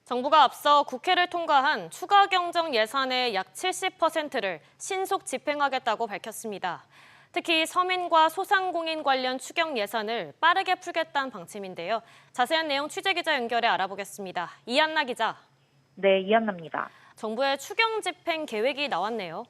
정부가 앞서 국회를 통과한 추가 경정 예산의 약 70%를 신속 집행하겠다고 밝혔습니다. 특히 서민과 소상공인 관련 추경 예산을 빠르게 풀겠다는 방침인데요. 자세한 내용 취재기자 연결해 알아보겠습니다. 이한나 기자. 네, 이한나입니다. 정부의 추경 집행 계획이 나왔네요.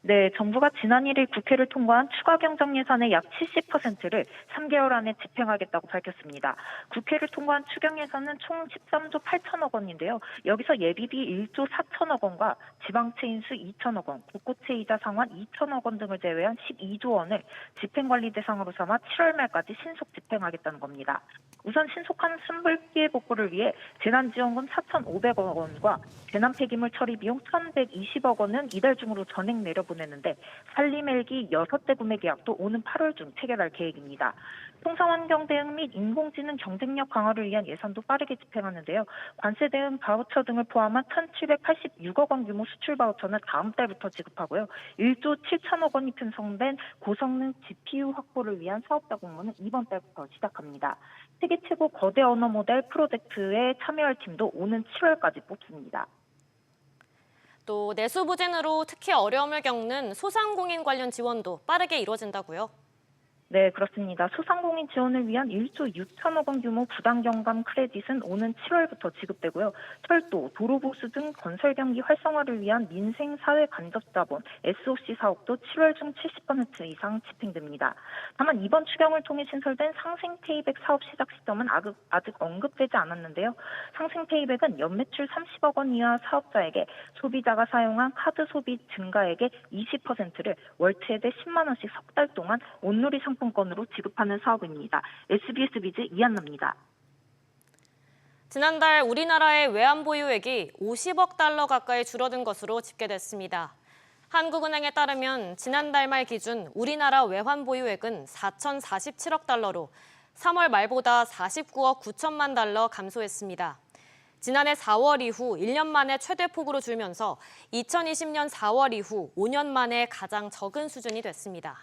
네, 정부가 지난 1일 국회를 통과한 추가 경정 예산의 약 70%를 3개월 안에 집행하겠다고 밝혔습니다. 국회를 통과한 추경 예산은 총 13조 8천억 원인데요. 여기서 예비비 1조 4천억 원과 지방채 인수 2천억 원, 국고채 이자 상환 2천억 원 등을 제외한 12조 원을 집행관리 대상으로 삼아 7월 말까지 신속 집행하겠다는 겁니다. 우선 신속한 산불 피해 복구를 위해 재난지원금 4,500억 원과 재난 폐기물 처리 비용 1,120억 원은 이달 중으로 전액 내려보내는데 산림 헬기 6대 구매 계약도 오는 8월 중 체결할 계획입니다. 통상환경 대응 및 인공지능 경쟁력 강화를 위한 예산도 빠르게 집행하는데요. 관세 대응 바우처 등을 포함한 1,786억 원 규모 수출 바우처는 다음 달부터 지급하고요. 1조 7천억 원이 편성된 고성능 GPU 확보를 위한 사업자 공모는 이번 달부터 시작합니다. 세계 최고 거대 언어 모델 프로젝트에 참여할 팀도 오는 7월까지 뽑습니다. 또 내수 부진으로 특히 어려움을 겪는 소상공인 관련 지원도 빠르게 이루어진다고요? 네, 그렇습니다. 소상공인 지원을 위한 1조 6천억 원 규모 부당경감 크레딧은 오는 7월부터 지급되고요. 철도, 도로보수 등 건설 경기 활성화를 위한 민생사회 간접자본 SOC 사업도 7월 중 70% 이상 집행됩니다. 다만 이번 추경을 통해 신설된 상생페이백 사업 시작 시점은 아직 언급되지 않았는데요. 상생페이백은 연매출 30억 원 이하 사업자에게 소비자가 사용한 카드 소비 증가액의 20%를 월 최대 10만 원씩 석 달 동안 온누리 상품권으로 지급하는 사업입니다. SBS 비즈 이한나입니다. 지난달 우리나라의 외환 보유액이 50억 달러 가까이 줄어든 것으로 집계됐습니다. 한국은행에 따르면 지난달 말 기준 우리나라 외환 보유액은 4,047억 달러로 3월 말보다 49억 9천만 달러 감소했습니다. 지난해 4월 이후 1년 만에 최대 폭으로 줄면서 2020년 4월 이후 5년 만에 가장 적은 수준이 됐습니다.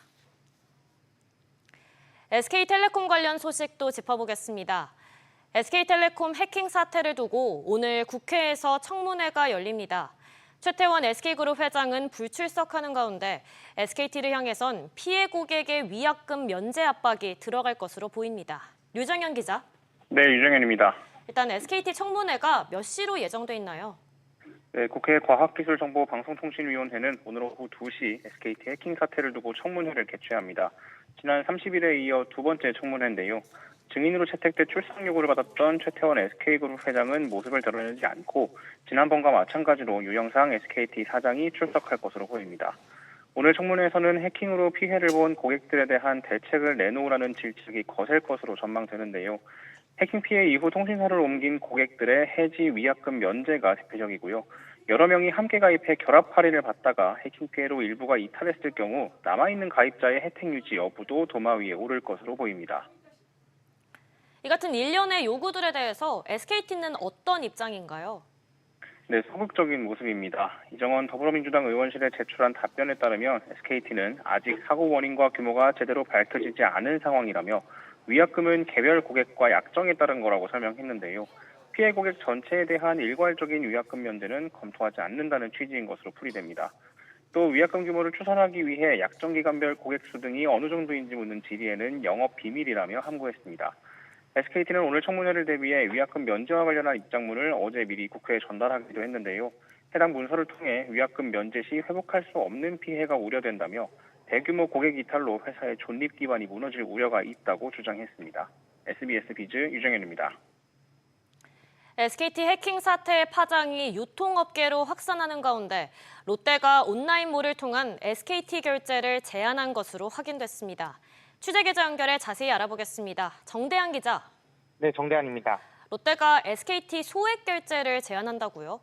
SK텔레콤 관련 소식도 짚어보겠습니다. SK텔레콤 해킹 사태를 두고 오늘 국회에서 청문회가 열립니다. 최태원 SK그룹 회장은 불출석하는 가운데 SKT를 향해선 피해 고객의 위약금 면제 압박이 들어갈 것으로 보입니다. 류정현 기자. 네, 유정현입니다. 일단 SKT 청문회가 몇 시로 예정돼 있나요? 네, 국회 과학기술정보방송통신위원회는 오늘 오후 2시 SKT 해킹 사태를 두고 청문회를 개최합니다. 지난 30일에 이어 두 번째 청문회인데요. 증인으로 채택돼 출석 요구를 받았던 최태원 SK그룹 회장은 모습을 드러내지 않고 지난번과 마찬가지로 유영상 SKT 사장이 출석할 것으로 보입니다. 오늘 청문회에서는 해킹으로 피해를 본 고객들에 대한 대책을 내놓으라는 질책이 거셀 것으로 전망되는데요. 해킹 피해 이후 통신사를 옮긴 고객들의 해지 위약금 면제가 대표적이고요. 여러 명이 함께 가입해 결합 할인을 받다가 해킹 피해로 일부가 이탈했을 경우 남아있는 가입자의 혜택 유지 여부도 도마 위에 오를 것으로 보입니다. 이 같은 일련의 요구들에 대해서 SKT는 어떤 입장인가요? 네, 소극적인 모습입니다. 이정원 더불어민주당 의원실에 제출한 답변에 따르면 SKT는 아직 사고 원인과 규모가 제대로 밝혀지지 않은 상황이라며 위약금은 개별 고객과 약정에 따른 거라고 설명했는데요. 피해 고객 전체에 대한 일괄적인 위약금 면제는 검토하지 않는다는 취지인 것으로 풀이됩니다. 또 위약금 규모를 추산하기 위해 약정기간별 고객 수 등이 어느 정도인지 묻는 질의에는 영업 비밀이라며 함구했습니다. SKT는 오늘 청문회를 대비해 위약금 면제와 관련한 입장문을 어제 미리 국회에 전달하기도 했는데요. 해당 문서를 통해 위약금 면제 시 회복할 수 없는 피해가 우려된다며 대규모 고객 이탈로 회사의 존립 기반이 무너질 우려가 있다고 주장했습니다. SBS 비즈 유정현입니다. SKT 해킹 사태의 파장이 유통업계로 확산하는 가운데 롯데가 온라인몰을 통한 SKT 결제를 제한한 것으로 확인됐습니다. 취재기자 연결해 자세히 알아보겠습니다. 정대한 기자. 네, 정대한입니다. 롯데가 SKT 소액 결제를 제한한다고요?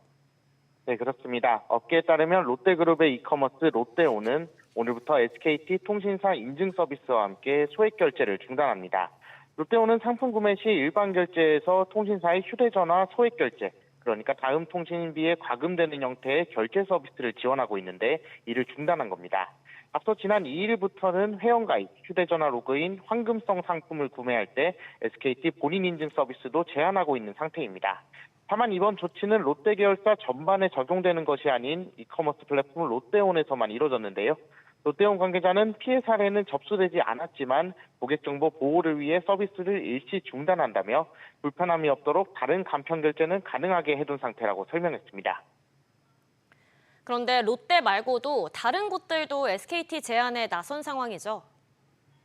네, 그렇습니다. 업계에 따르면 롯데그룹의 이커머스 롯데온은 오늘부터 SKT 통신사 인증 서비스와 함께 소액 결제를 중단합니다. 롯데온은 상품 구매 시 일반 결제에서 통신사의 휴대전화 소액 결제, 그러니까 다음 통신비에 과금되는 형태의 결제 서비스를 지원하고 있는데 이를 중단한 겁니다. 앞서 지난 2일부터는 회원가입, 휴대전화 로그인, 황금성 상품을 구매할 때 SKT 본인 인증 서비스도 제한하고 있는 상태입니다. 다만 이번 조치는 롯데 계열사 전반에 적용되는 것이 아닌 이커머스 플랫폼 롯데온에서만 이뤄졌는데요. 롯데온 관계자는 피해 사례는 접수되지 않았지만 고객 정보 보호를 위해 서비스를 일시 중단한다며 불편함이 없도록 다른 간편 결제는 가능하게 해둔 상태라고 설명했습니다. 그런데 롯데 말고도 다른 곳들도 SKT 제안에 나선 상황이죠.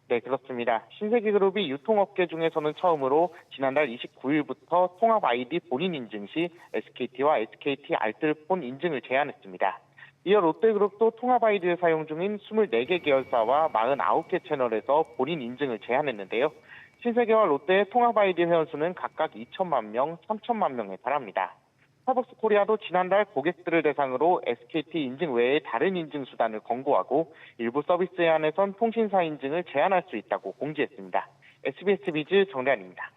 네, 그렇습니다. 신세계그룹이 유통업계 중에서는 처음으로 지난달 29일부터 통합 아이디 본인 인증 시 SKT와 SKT 알뜰폰 인증을 제안했습니다. 이어 롯데그룹도 통합 아이디를 사용 중인 24개 계열사와 49개 채널에서 본인 인증을 제안했는데요. 신세계와 롯데의 통합 아이디 회원수는 각각 2천만 명, 3천만 명에 달합니다. 스타벅스 코리아도 지난달 고객들을 대상으로 SKT 인증 외에 다른 인증 수단을 권고하고 일부 서비스에 한해선 통신사 인증을 제한할 수 있다고 공지했습니다. SBS 비즈 정대한입니다.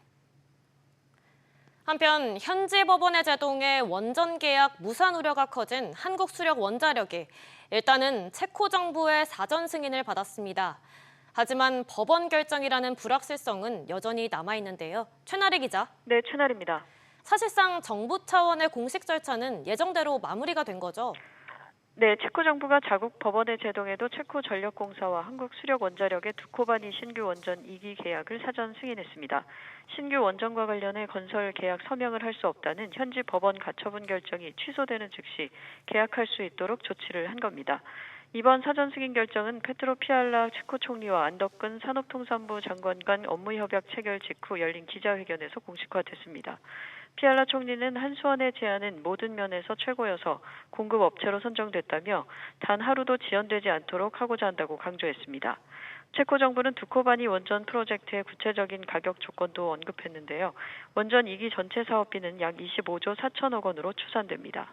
한편 현지 법원의 제동에 원전 계약 무산 우려가 커진 한국수력원자력이 일단은 체코 정부의 사전 승인을 받았습니다. 하지만 법원 결정이라는 불확실성은 여전히 남아있는데요. 최나리 기자. 네, 최나리입니다. 사실상 정부 차원의 공식 절차는 예정대로 마무리가 된 거죠? 네, 체코 정부가 자국 법원의 제동에도 체코 전력공사와 한국수력원자력의 두코바니 신규 원전 2기 계약을 사전 승인했습니다. 신규 원전과 관련해 건설 계약 서명을 할 수 없다는 현지 법원 가처분 결정이 취소되는 즉시 계약할 수 있도록 조치를 한 겁니다. 이번 사전 승인 결정은 페트로 피알라 체코 총리와 안덕근 산업통상부 장관 간 업무협약 체결 직후 열린 기자회견에서 공식화됐습니다. 피알라 총리는 한수원의 제안은 모든 면에서 최고여서 공급 업체로 선정됐다며 단 하루도 지연되지 않도록 하고자 한다고 강조했습니다. 체코 정부는 두코바니 원전 프로젝트의 구체적인 가격 조건도 언급했는데요. 원전 2기 전체 사업비는 약 25조 4천억 원으로 추산됩니다.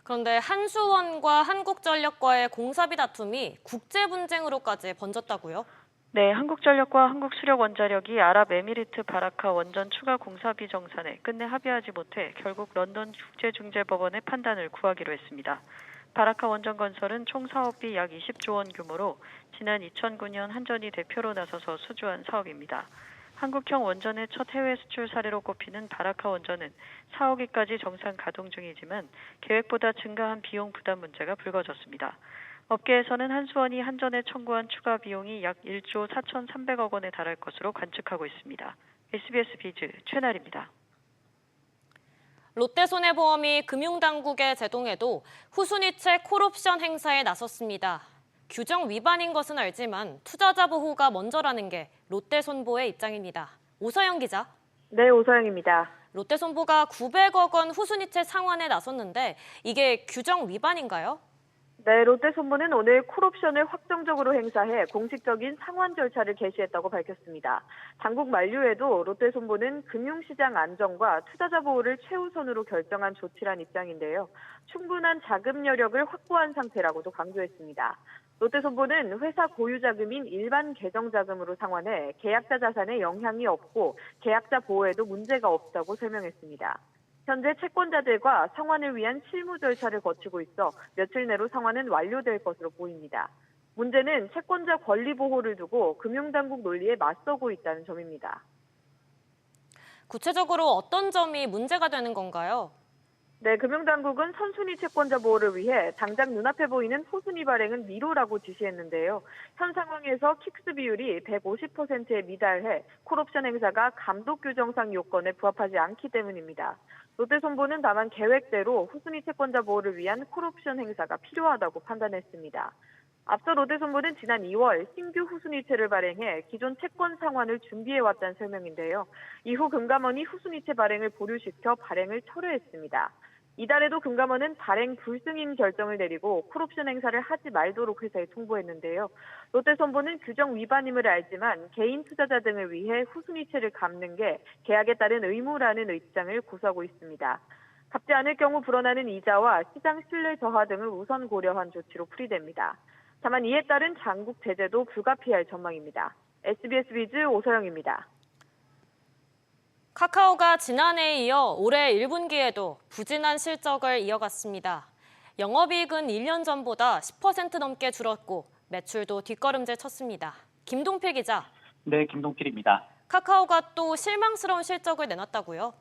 그런데 한수원과 한국전력과의 공사비 다툼이 국제 분쟁으로까지 번졌다고요? 네, 한국전력과 한국수력원자력이 아랍에미리트 바라카 원전 추가 공사비 정산에 끝내 합의하지 못해 결국 런던 국제중재법원의 판단을 구하기로 했습니다. 바라카 원전 건설은 총 사업비 약 20조 원 규모로 지난 2009년 한전이 대표로 나서서 수주한 사업입니다. 한국형 원전의 첫 해외 수출 사례로 꼽히는 바라카 원전은 4호기까지 정상 가동 중이지만 계획보다 증가한 비용 부담 문제가 불거졌습니다. 업계에서는 한수원이 한전에 청구한 추가 비용이 약 1조 4,300억 원에 달할 것으로 관측하고 있습니다. SBS 비즈 최나리입니다. 롯데손해보험이 금융당국의 제동에도 후순위채 콜옵션 행사에 나섰습니다. 규정 위반인 것은 알지만 투자자 보호가 먼저라는 게 롯데손보의 입장입니다. 오서영 기자. 네, 오서영입니다. 롯데손보가 900억 원 후순위채 상환에 나섰는데 이게 규정 위반인가요? 네, 롯데손보는 오늘 콜옵션을 확정적으로 행사해 공식적인 상환 절차를 개시했다고 밝혔습니다. 당국 만류에도 롯데손보는 금융시장 안정과 투자자 보호를 최우선으로 결정한 조치란 입장인데요. 충분한 자금 여력을 확보한 상태라고도 강조했습니다. 롯데손보는 회사 고유 자금인 일반 계정 자금으로 상환해 계약자 자산에 영향이 없고 계약자 보호에도 문제가 없다고 설명했습니다. 현재 채권자들과 상환을 위한 실무 절차를 거치고 있어 며칠 내로 상환은 완료될 것으로 보입니다. 문제는 채권자 권리 보호를 두고 금융당국 논리에 맞서고 있다는 점입니다. 구체적으로 어떤 점이 문제가 되는 건가요? 네, 금융당국은 선순위 채권자 보호를 위해 당장 눈앞에 보이는 호순위 발행은 미루라고 지시했는데요. 현 상황에서 킥스 비율이 150%에 미달해 콜옵션 행사가 감독 규정상 요건에 부합하지 않기 때문입니다. 롯데손보는 다만 계획대로 후순위 채권자 보호를 위한 콜옵션 행사가 필요하다고 판단했습니다. 앞서 롯데손보는 지난 2월 신규 후순위채를 발행해 기존 채권 상환을 준비해왔다는 설명인데요. 이후 금감원이 후순위채 발행을 보류시켜 발행을 철회했습니다. 이달에도 금감원은 발행 불승인 결정을 내리고 콜옵션 행사를 하지 말도록 회사에 통보했는데요. 롯데손보는 규정 위반임을 알지만 개인 투자자 등을 위해 후순위채를 갚는 게 계약에 따른 의무라는 입장을 고수하고 있습니다. 갚지 않을 경우 불어나는 이자와 시장 신뢰 저하 등을 우선 고려한 조치로 풀이됩니다. 다만 이에 따른 장국 제재도 불가피할 전망입니다. SBS 비즈 오서영입니다. 카카오가 지난해에 이어 올해 1분기에도 부진한 실적을 이어갔습니다. 영업이익은 1년 전보다 10% 넘게 줄었고 매출도 뒷걸음질 쳤습니다. 김동필 기자. 네, 김동필입니다. 카카오가 또 실망스러운 실적을 내놨다고요?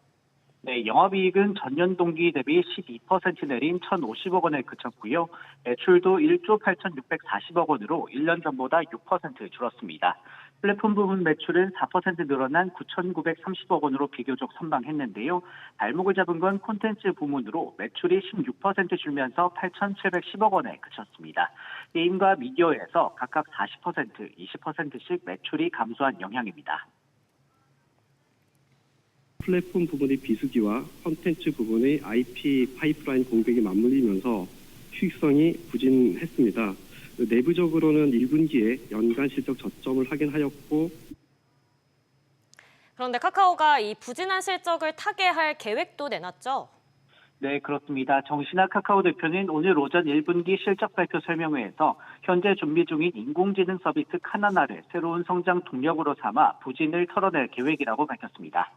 네, 영업이익은 전년 동기 대비 12% 내린 1,050억 원에 그쳤고요. 매출도 1조 8,640억 원으로 1년 전보다 6% 줄었습니다. 플랫폼 부분 매출은 4% 늘어난 9,930억 원으로 비교적 선방했는데요. 발목을 잡은 건 콘텐츠 부문으로 매출이 16% 줄면서 8,710억 원에 그쳤습니다. 게임과 미디어에서 각각 40%, 20%씩 매출이 감소한 영향입니다. 플랫폼 부분의 비수기와 콘텐츠 부분의 IP 파이프라인 공백이 맞물리면서 수익성이 부진했습니다. 내부적으로는 1분기에 연간 실적 저점을 확인하였고, 그런데 카카오가 이 부진한 실적을 타개할 계획도 내놨죠? 네, 그렇습니다. 정신학 카카오 대표는 오늘 오전 1분기 실적 발표 설명회에서 현재 준비 중인 인공지능 서비스 카나나를 새로운 성장 동력으로 삼아 부진을 털어낼 계획이라고 밝혔습니다.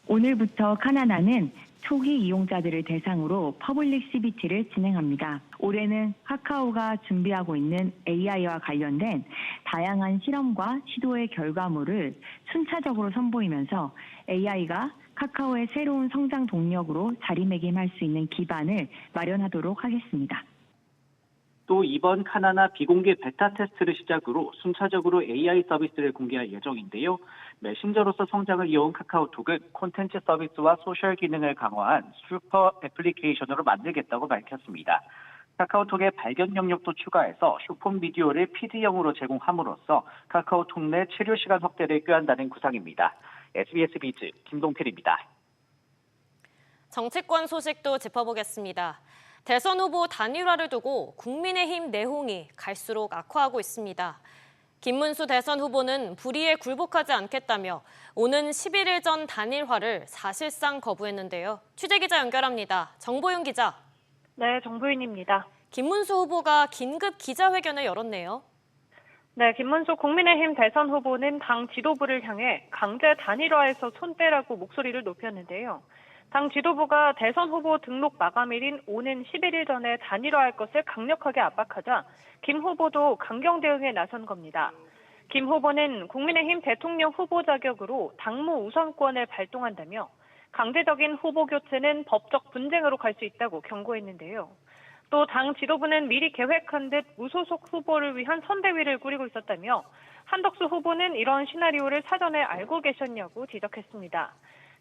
오늘부터 카나나는 초기 이용자들을 대상으로 퍼블릭 CBT를 진행합니다. 올해는 카카오가 준비하고 있는 AI와 관련된 다양한 실험과 시도의 결과물을 순차적으로 선보이면서 AI가 카카오의 새로운 성장 동력으로 자리매김할 수 있는 기반을 마련하도록 하겠습니다. 또 이번 카나나 비공개 베타 테스트를 시작으로 순차적으로 AI 서비스를 공개할 예정인데요. 메신저로서 성장을 이어온 카카오톡은 콘텐츠 서비스와 소셜 기능을 강화한 슈퍼 애플리케이션으로 만들겠다고 밝혔습니다. 카카오톡의 발견 영역도 추가해서 쇼폼 비디오를 PD형으로 제공함으로써 카카오톡 내 체류 시간 확대를 꾀한다는 구상입니다. SBS 비즈 김동필입니다. 정치권 소식도 짚어보겠습니다. 대선 후보 단일화를 두고 국민의힘 내홍이 갈수록 악화하고 있습니다. 김문수 대선 후보는 불의에 굴복하지 않겠다며 오는 11일 전 단일화를 사실상 거부했는데요. 취재기자 연결합니다. 정보윤 기자. 네, 정보윤입니다. 김문수 후보가 긴급 기자회견을 열었네요. 네, 김문수 국민의힘 대선 후보는 당 지도부를 향해 강제 단일화에서 손 떼라고 목소리를 높였는데요. 당 지도부가 대선 후보 등록 마감일인 오는 11일 전에 단일화할 것을 강력하게 압박하자 김 후보도 강경 대응에 나선 겁니다. 김 후보는 국민의힘 대통령 후보 자격으로 당무 우선권을 발동한다며 강제적인 후보 교체는 법적 분쟁으로 갈 수 있다고 경고했는데요. 또 당 지도부는 미리 계획한 듯 무소속 후보를 위한 선대위를 꾸리고 있었다며 한덕수 후보는 이런 시나리오를 사전에 알고 계셨냐고 지적했습니다.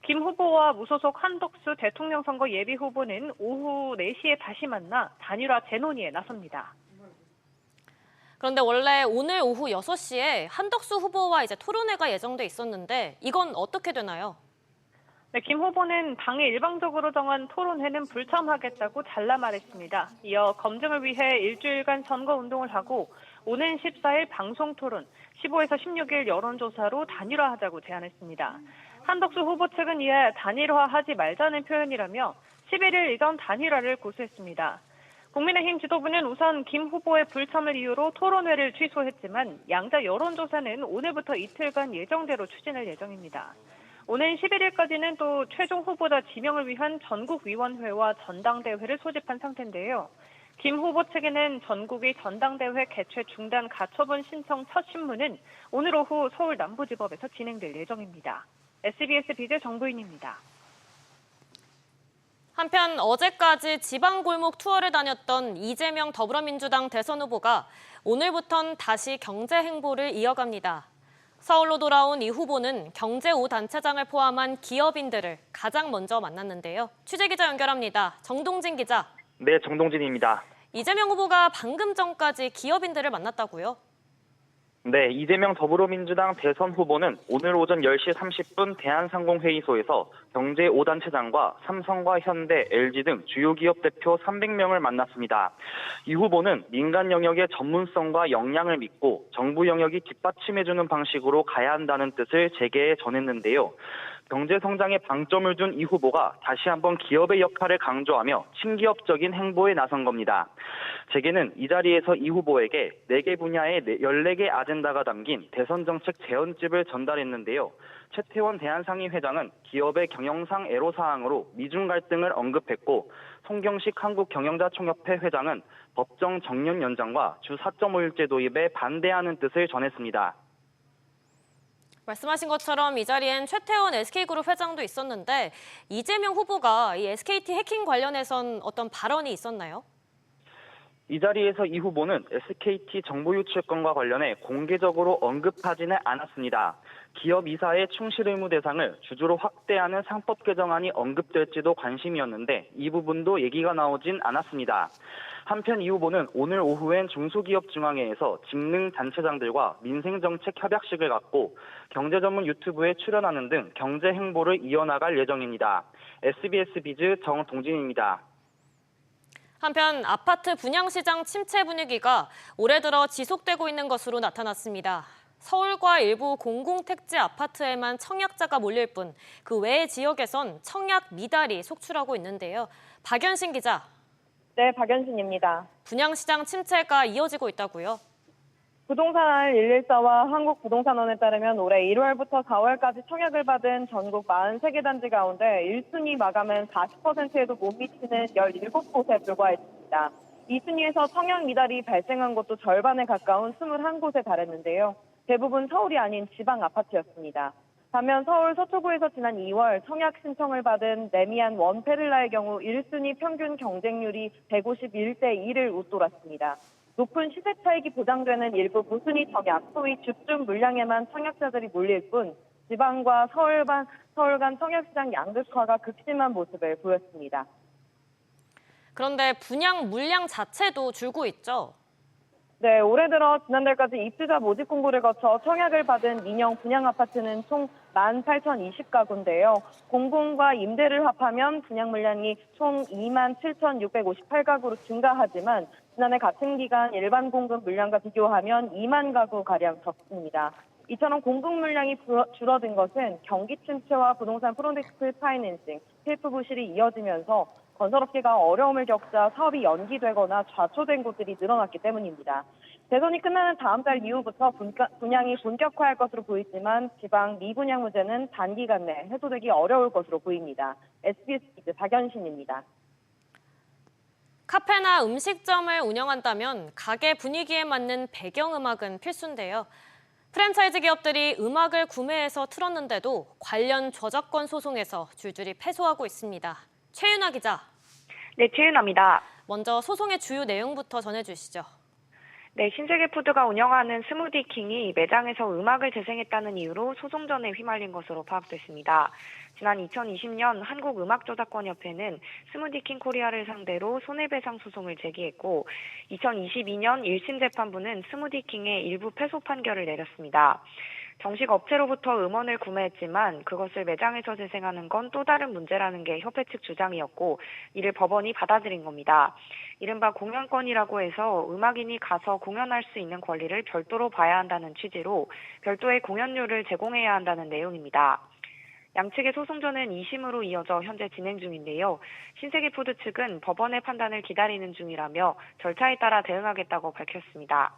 김 후보와 무소속 한덕수 대통령 선거 예비 후보는 오후 4시에 다시 만나 단일화 재논의에 나섭니다. 그런데 원래 오늘 오후 6시에 한덕수 후보와 이제 토론회가 예정돼 있었는데 이건 어떻게 되나요? 네, 김 후보는 당이 일방적으로 정한 토론회는 불참하겠다고 잘라 말했습니다. 이어 검증을 위해 일주일간 선거운동을 하고 오는 14일 방송토론, 15에서 16일 여론조사로 단일화하자고 제안했습니다. 한덕수 후보 측은 이에 단일화하지 말자는 표현이라며 11일 이전 단일화를 고수했습니다. 국민의힘 지도부는 우선 김 후보의 불참을 이유로 토론회를 취소했지만 양자 여론조사는 오늘부터 이틀간 예정대로 추진할 예정입니다. 오는 11일까지는 또 최종 후보자 지명을 위한 전국위원회와 전당대회를 소집한 상태인데요. 김 후보 측에는 전국의 전당대회 개최 중단 가처분 신청 첫 신문은 오늘 오후 서울 남부지법에서 진행될 예정입니다. SBS 비제 정부인입니다. 한편 어제까지 지방 골목 투어를 다녔던 이재명 더불어민주당 대선 후보가 오늘부턴 다시 경제 행보를 이어갑니다. 서울로 돌아온 이 후보는 경제 5단체장을 포함한 기업인들을 가장 먼저 만났는데요. 취재기자 연결합니다. 정동진 기자. 네, 정동진입니다. 이재명 후보가 방금 전까지 기업인들을 만났다고요? 네, 이재명 더불어민주당 대선 후보는 오늘 오전 10시 30분 대한상공회의소에서 경제 5단체장과 삼성과 현대, LG 등 주요 기업 대표 300명을 만났습니다. 이 후보는 민간 영역의 전문성과 역량을 믿고 정부 영역이 뒷받침해주는 방식으로 가야 한다는 뜻을 재개해 전했는데요. 경제 성장에 방점을 둔 이 후보가 다시 한번 기업의 역할을 강조하며 친기업적인 행보에 나선 겁니다. 재계는 이 자리에서 이 후보에게 4개 분야의 14개 아젠다가 담긴 대선 정책 제언집을 전달했는데요. 최태원 대한상의 회장은 기업의 경영상 애로사항으로 미중 갈등을 언급했고, 송경식 한국경영자총협회 회장은 법정 정년 연장과 주 4.5일제 도입에 반대하는 뜻을 전했습니다. 말씀하신 것처럼 이 자리엔 최태원 SK그룹 회장도 있었는데 이재명 후보가 이 SKT 해킹 관련해선 어떤 발언이 있었나요? 이 자리에서 이 후보는 SKT 정보 유출 건과 관련해 공개적으로 언급하지는 않았습니다. 기업 이사의 충실 의무 대상을 주주로 확대하는 상법 개정안이 언급될지도 관심이었는데 이 부분도 얘기가 나오진 않았습니다. 한편 이 후보는 오늘 오후엔 중소기업중앙회에서 직능단체장들과 민생정책 협약식을 갖고 경제전문 유튜브에 출연하는 등 경제 행보를 이어나갈 예정입니다. SBS 비즈 정동진입니다. 한편 아파트 분양시장 침체 분위기가 올해 들어 지속되고 있는 것으로 나타났습니다. 서울과 일부 공공택지 아파트에만 청약자가 몰릴 뿐 그 외의 지역에선 청약 미달이 속출하고 있는데요. 박연신 기자. 네, 박연신입니다. 분양시장 침체가 이어지고 있다고요? 부동산알 114와 한국부동산원에 따르면 올해 1월부터 4월까지 청약을 받은 전국 43개 단지 가운데 1순위 마감은 40%에도 못 미치는 17곳에 불과했습니다. 2순위에서 청약 미달이 발생한 곳도 절반에 가까운 21곳에 달했는데요. 대부분 서울이 아닌 지방 아파트였습니다. 반면 서울 서초구에서 지난 2월 청약 신청을 받은 레미안 원페를라의 경우 1순위 평균 경쟁률이 151대 1을 웃돌았습니다. 높은 시세 차익이 보장되는 일부 무순위 청약, 소위 줍줍 물량에만 청약자들이 몰릴 뿐 지방과 서울 간 청약시장 양극화가 극심한 모습을 보였습니다. 그런데 분양 물량 자체도 줄고 있죠? 네, 올해 들어 지난달까지 입주자 모집 공고를 거쳐 청약을 받은 민영 분양 아파트는 총 18,020가구인데요. 공공과 임대를 합하면 분양 물량이 총 27,658가구로 증가하지만 지난해 같은 기간 일반 공급 물량과 비교하면 2만 가구가량 적습니다. 이처럼 공급 물량이 줄어든 것은 경기 침체와 부동산 프로젝트 파이낸싱, 셀프 부실이 이어지면서 건설업계가 어려움을 겪자 사업이 연기되거나 좌초된 곳들이 늘어났기 때문입니다. 대선이 끝나는 다음 달 이후부터 분양이 본격화할 것으로 보이지만 지방 미분양 문제는 단기간 내 해소되기 어려울 것으로 보입니다. SBS 기자 박연신입니다. 카페나 음식점을 운영한다면 가게 분위기에 맞는 배경음악은 필수인데요. 프랜차이즈 기업들이 음악을 구매해서 틀었는데도 관련 저작권 소송에서 줄줄이 패소하고 있습니다. 최윤아 기자. 네, 최윤아입니다. 먼저 소송의 주요 내용부터 전해주시죠. 네, 신세계푸드가 운영하는 스무디킹이 매장에서 음악을 재생했다는 이유로 소송전에 휘말린 것으로 파악됐습니다. 지난 2020년 한국음악저작권협회는 스무디킹 코리아를 상대로 손해배상 소송을 제기했고 2022년 1심 재판부는 스무디킹의 일부 패소 판결을 내렸습니다. 정식 업체로부터 음원을 구매했지만 그것을 매장에서 재생하는 건 또 다른 문제라는 게 협회 측 주장이었고 이를 법원이 받아들인 겁니다. 이른바 공연권이라고 해서 음악인이 가서 공연할 수 있는 권리를 별도로 봐야 한다는 취지로 별도의 공연료를 제공해야 한다는 내용입니다. 양측의 소송전은 2심으로 이어져 현재 진행 중인데요. 신세계푸드 측은 법원의 판단을 기다리는 중이라며 절차에 따라 대응하겠다고 밝혔습니다.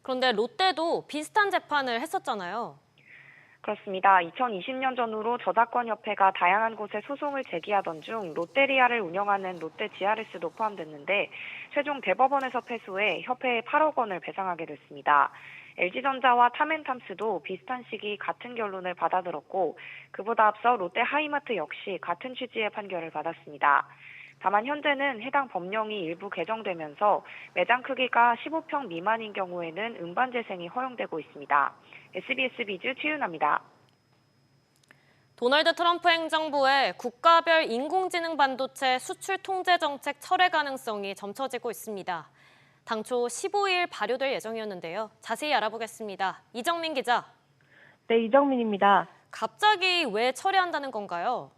그런데 롯데도 비슷한 재판을 했었잖아요. 그렇습니다. 2020년 전후로 저작권협회가 다양한 곳에 소송을 제기하던 중 롯데리아를 운영하는 롯데 GRS도 포함됐는데 최종 대법원에서 패소해 협회에 8억 원을 배상하게 됐습니다. LG전자와 타멘탐스도 비슷한 시기 같은 결론을 받아들었고 그보다 앞서 롯데 하이마트 역시 같은 취지의 판결을 받았습니다. 다만 현재는 해당 법령이 일부 개정되면서 매장 크기가 15평 미만인 경우에는 음반 재생이 허용되고 있습니다. SBS 비즈 최윤아입니다. 도널드 트럼프 행정부의 국가별 인공지능 반도체 수출 통제 정책 철회 가능성이 점쳐지고 있습니다. 당초 15일 발효될 예정이었는데요. 자세히 알아보겠습니다. 이정민 기자. 네, 이정민입니다. 갑자기 왜 철회한다는 건가요?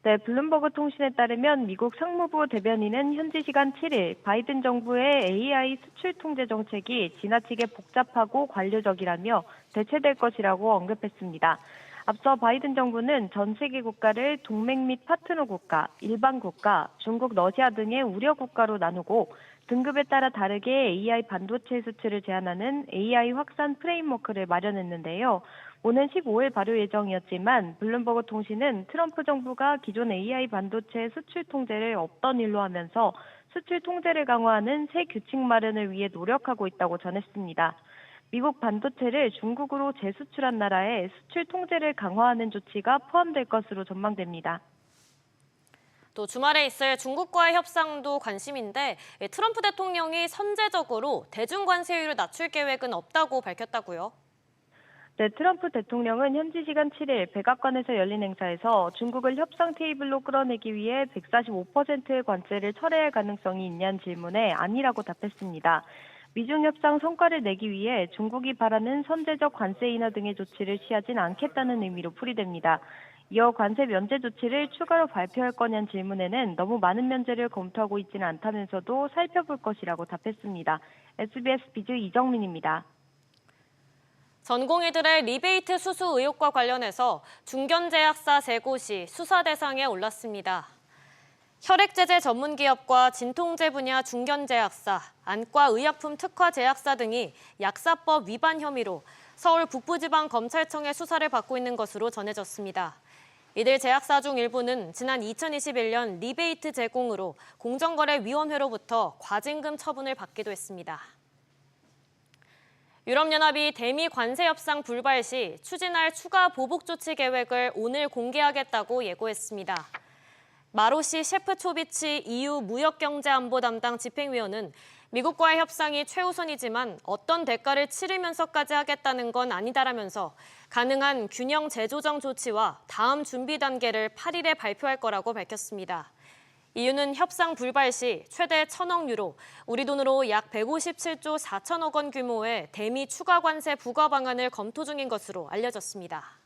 네, 블룸버그 통신에 따르면 미국 상무부 대변인은 현지 시간 7일 바이든 정부의 AI 수출 통제 정책이 지나치게 복잡하고 관료적이라며 대체될 것이라고 언급했습니다. 앞서 바이든 정부는 전 세계 국가를 동맹 및 파트너 국가, 일반 국가, 중국, 러시아 등의 우려 국가로 나누고 등급에 따라 다르게 AI 반도체 수출을 제한하는 AI 확산 프레임워크를 마련했는데요. 오는 15일 발효 예정이었지만 블룸버그 통신은 트럼프 정부가 기존 AI 반도체 수출 통제를 없던 일로 하면서 수출 통제를 강화하는 새 규칙 마련을 위해 노력하고 있다고 전했습니다. 미국 반도체를 중국으로 재수출한 나라의 수출 통제를 강화하는 조치가 포함될 것으로 전망됩니다. 또 주말에 있을 중국과의 협상도 관심인데 트럼프 대통령이 선제적으로 대중 관세율을 낮출 계획은 없다고 밝혔다고요. 네, 트럼프 대통령은 현지 시간 7일 백악관에서 열린 행사에서 중국을 협상 테이블로 끌어내기 위해 145%의 관세를 철회할 가능성이 있냐는 질문에 아니라고 답했습니다. 미중 협상 성과를 내기 위해 중국이 바라는 선제적 관세 인하 등의 조치를 취하진 않겠다는 의미로 풀이됩니다. 이어 관세 면제 조치를 추가로 발표할 거냐는 질문에는 너무 많은 면제를 검토하고 있지는 않다면서도 살펴볼 것이라고 답했습니다. SBS 비즈 이정민입니다. 전공의들의 리베이트 수수 의혹과 관련해서 중견제약사 3곳이 수사 대상에 올랐습니다. 혈액제제 전문기업과 진통제 분야 중견제약사, 안과의약품 특화제약사 등이 약사법 위반 혐의로 서울 북부지방검찰청의 수사를 받고 있는 것으로 전해졌습니다. 이들 제약사 중 일부는 지난 2021년 리베이트 제공으로 공정거래위원회로부터 과징금 처분을 받기도 했습니다. 유럽연합이 대미 관세 협상 불발 시 추진할 추가 보복 조치 계획을 오늘 공개하겠다고 예고했습니다. 마로시 셰프초비치 EU 무역경제안보 담당 집행위원은 미국과의 협상이 최우선이지만 어떤 대가를 치르면서까지 하겠다는 건 아니다라면서 가능한 균형 재조정 조치와 다음 준비 단계를 8일에 발표할 거라고 밝혔습니다. EU는 협상 불발 시 최대 1,000억 유로, 우리 돈으로 약 157조 4천억 원 규모의 대미 추가 관세 부과 방안을 검토 중인 것으로 알려졌습니다.